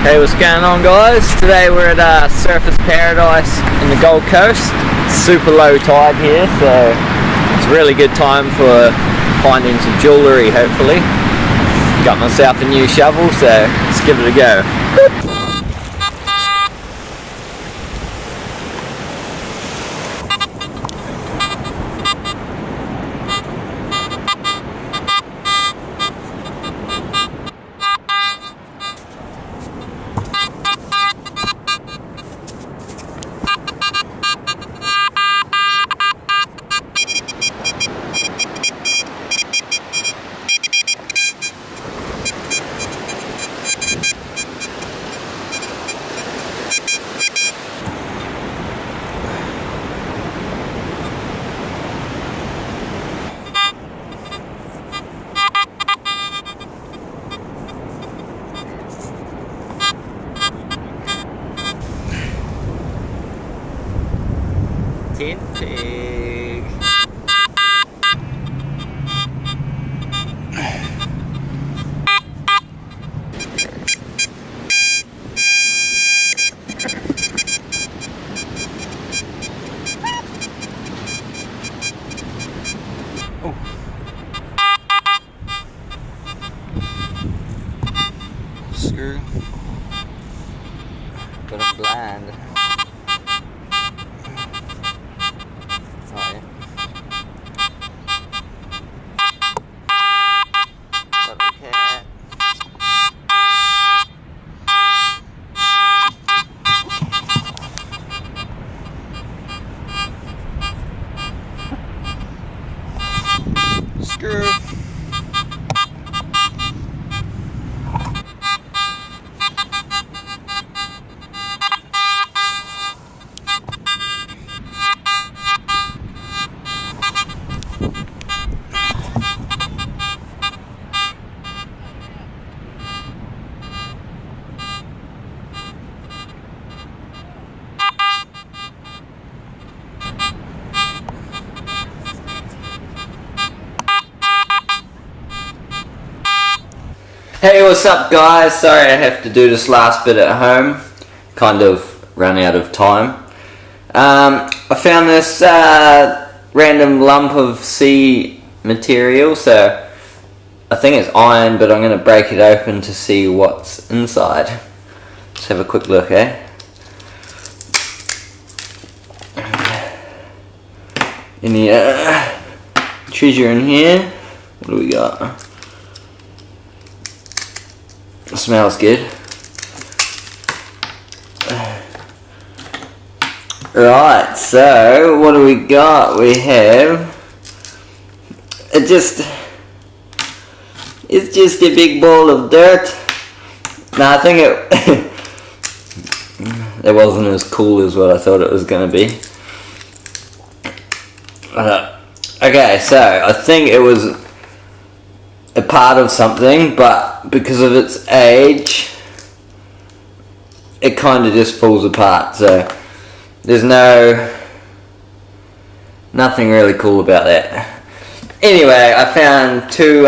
Hey, what's going on, guys? Today we're at Surfers Paradise in the Gold Coast. Super low tide here, so it's a really good time for finding some jewellery, hopefully. Got myself a new shovel, so let's give it a go. Tin pig. Oh. Screw. But I'm blind. Screw. Hey, what's up, guys? Sorry I have to do this last bit at home. Kind of run out of time. I found this random lump of sea material, so I think it's iron, but I'm going to break it open to see what's inside. Let's have a quick look, eh? Any treasure in here? What do we got? It smells good. Right, so what do we got? We have it's just a big ball of dirt. No, I think it wasn't as cool as what I thought it was going to be. Okay, so I think it was a part of something, but because of its age, it kind of just falls apart. So there's nothing really cool about that. Anyway, I found two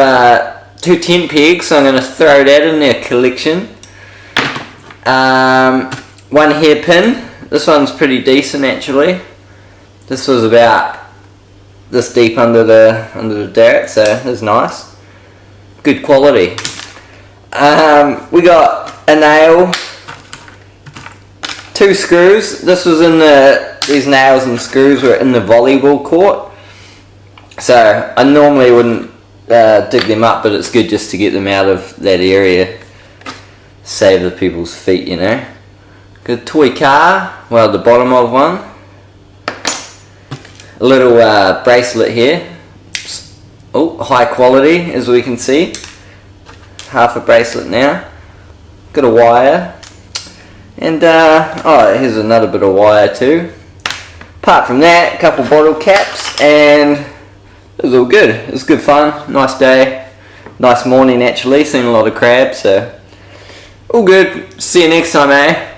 tin pigs, so I'm going to throw that in their collection. One hairpin. This one's pretty decent, actually. This was about this deep under the dirt, so it's nice. Good quality. We got a nail, 2 screws. This was in these nails and screws were in the volleyball court, so I normally wouldn't dig them up, but it's good just to get them out of that area, save the people's feet, you know. Good toy car, well, the bottom of one. A little bracelet here. Oh, high quality, as we can see. Half a bracelet now. Got a wire. And, oh, here's another bit of wire too. Apart from that, a couple bottle caps, and it was all good. It was good fun. Nice day. Nice morning, actually. Seen a lot of crabs, so all good. See you next time, eh?